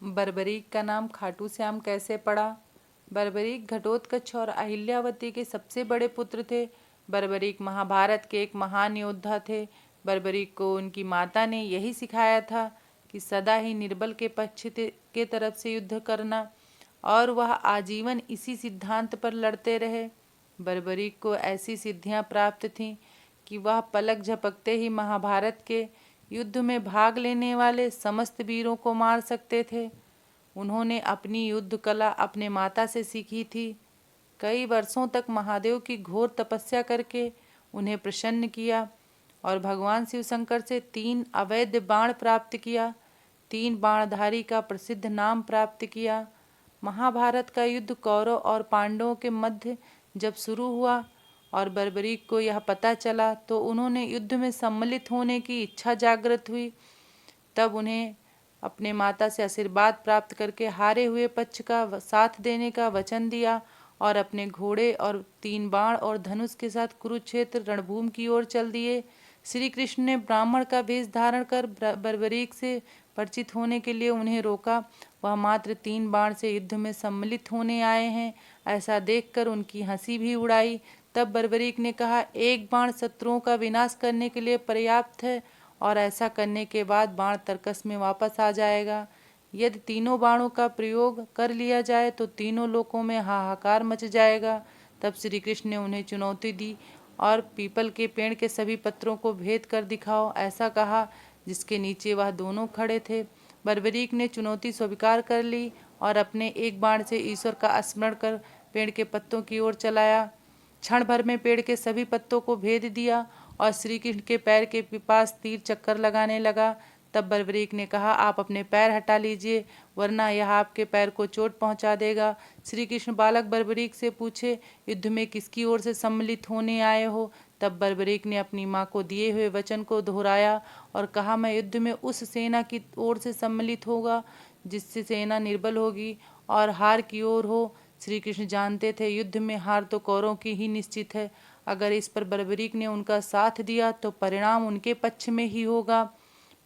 बर्बरीक का नाम खाटू श्याम कैसे पड़ा? बर्बरीक घटोत्कच और अहिल्यावती के सबसे बड़े पुत्र थे। बर्बरीक महाभारत के एक महान योद्धा थे। बर्बरीक को उनकी माता ने यही सिखाया था कि सदा ही निर्बल के पक्ष के तरफ से युद्ध करना, और वह आजीवन इसी सिद्धांत पर लड़ते रहे। बर्बरीक को ऐसी सिद्धियां प्राप्त थीं कि वह पलक झपकते ही महाभारत के युद्ध में भाग लेने वाले समस्त वीरों को मार सकते थे। उन्होंने अपनी युद्ध कला अपने माता से सीखी थी। कई वर्षों तक महादेव की घोर तपस्या करके उन्हें प्रसन्न किया और भगवान शिव शंकर से 3 अवैध बाण प्राप्त किया। 3 बाणधारी का प्रसिद्ध नाम प्राप्त किया। महाभारत का युद्ध कौरव और पांडवों के मध्य जब शुरू हुआ और बर्बरीक को यह पता चला तो उन्होंने युद्ध में सम्मिलित होने की इच्छा जागृत हुई। तब उन्हें अपने माता से आशीर्वाद प्राप्त करके हारे हुए पक्ष का साथ देने का वचन दिया और अपने घोड़े और 3 बाण और धनुष के साथ कुरुक्षेत्र रणभूमि की ओर चल दिए। श्री कृष्ण ने ब्राह्मण का वेश धारण कर बर्बरीक से परिचित होने के लिए उन्हें रोका। वह मात्र 3 बाण से युद्ध में सम्मिलित होने आए हैं, ऐसा देखकर उनकी हंसी भी उड़ाई। तब बर्बरीक ने कहा, 1 बाण शत्रुओं का विनाश करने के लिए पर्याप्त है और ऐसा करने के बाद बाण तर्कस में वापस आ जाएगा। यदि तीनों बाणों का प्रयोग कर लिया जाए तो तीनों लोकों में हाहाकार मच जाएगा। तब श्री कृष्ण ने उन्हें चुनौती दी और पीपल के पेड़ के सभी पत्रों को भेद कर दिखाओ, ऐसा कहा, जिसके नीचे वह दोनों खड़े थे। बर्बरीक ने चुनौती स्वीकार कर ली और अपने 1 बाण से ईश्वर का स्मरण कर पेड़ के पत्तों की ओर चलाया। क्षण भर में पेड़ के सभी पत्तों को भेद दिया और श्री कृष्ण के पैर के पास तीर चक्कर लगाने लगा। तब बर्बरीक ने कहा, आप अपने पैर हटा लीजिए, वरना यह आपके पैर को चोट पहुंचा देगा। श्री कृष्ण बालक बर्बरीक से पूछे, युद्ध में किसकी ओर से सम्मिलित होने आए हो? तब बर्बरीक ने अपनी माँ को दिए हुए वचन को दोहराया और कहा, मैं युद्ध में उस सेना की ओर से सम्मिलित होगा जिससे सेना निर्बल होगी और हार की ओर हो। श्री कृष्ण जानते थे युद्ध में हार तो कौरवों की ही निश्चित है। अगर इस पर बर्बरीक ने उनका साथ दिया तो परिणाम उनके पक्ष में ही होगा।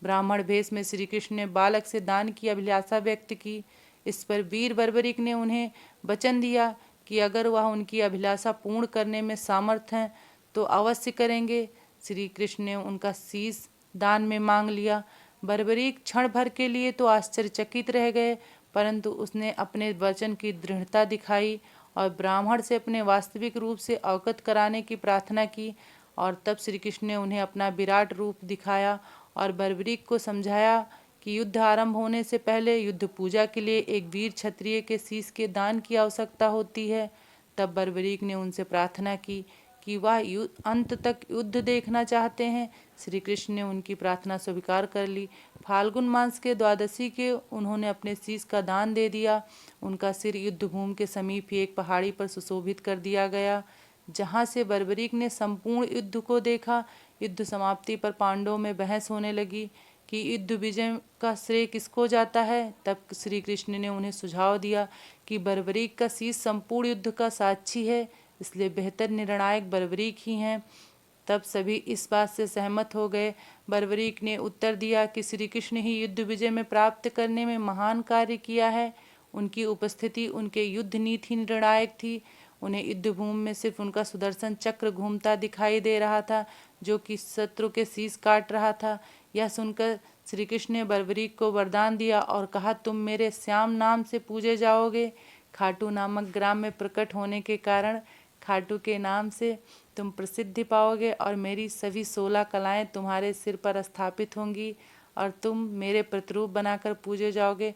ब्राह्मण भेष में श्री कृष्ण ने बालक से दान की अभिलाषा व्यक्त की। इस पर वीर बर्बरीक ने उन्हें वचन दिया कि अगर वह उनकी अभिलाषा पूर्ण करने में सामर्थ हैं तो अवश्य करेंगे। श्री कृष्ण ने उनका शीश दान में मांग लिया। बर्बरीक क्षण भर के लिए तो आश्चर्यचकित रह गए, परंतु उसने अपने वचन की दृढ़ता दिखाई और ब्राह्मण से अपने वास्तविक रूप से अवगत कराने की प्रार्थना की। और तब श्री कृष्ण ने उन्हें अपना विराट रूप दिखाया और बर्बरीक को समझाया कि युद्ध आरंभ होने से पहले युद्ध पूजा के लिए एक वीर क्षत्रिय के शीश के दान की आवश्यकता होती है। तब बर्बरीक ने उनसे प्रार्थना की कि वह अंत तक युद्ध देखना चाहते हैं। श्री कृष्ण ने उनकी प्रार्थना स्वीकार कर ली। फाल्गुन मास के द्वादशी के उन्होंने अपने शीश का दान दे दिया। उनका सिर युद्धभूमि के समीप ही एक पहाड़ी पर सुशोभित कर दिया गया, जहाँ से बर्बरीक ने संपूर्ण युद्ध को देखा। युद्ध समाप्ति पर पांडवों में बहस होने लगी कि युद्ध विजय का श्रेय किसको जाता है। तब श्री कृष्ण ने उन्हें सुझाव दिया कि बर्बरीक का शीश संपूर्ण युद्ध का साक्षी है, इसलिए बेहतर निर्णायक बर्बरीक ही हैं। तब सभी इस बात से सहमत हो गए। बर्बरीक ने उत्तर दिया कि श्री कृष्ण ही युद्ध विजय में प्राप्त करने में महान कार्य किया है। उनकी उपस्थिति उनके युद्ध नीति निर्णायक थी। उन्हें युद्धभूमि में सिर्फ उनका सुदर्शन चक्र घूमता दिखाई दे रहा था, जो कि शत्रु के शीश काट रहा था। यह सुनकर श्री कृष्ण ने बर्बरीक को वरदान दिया और कहा, तुम मेरे श्याम नाम से पूजे जाओगे। खाटू नामक ग्राम में प्रकट होने के कारण खाटू के नाम से तुम प्रसिद्धि पाओगे और मेरी सभी 16 कलाएं तुम्हारे सिर पर स्थापित होंगी और तुम मेरे प्रतिरूप बनाकर पूजे जाओगे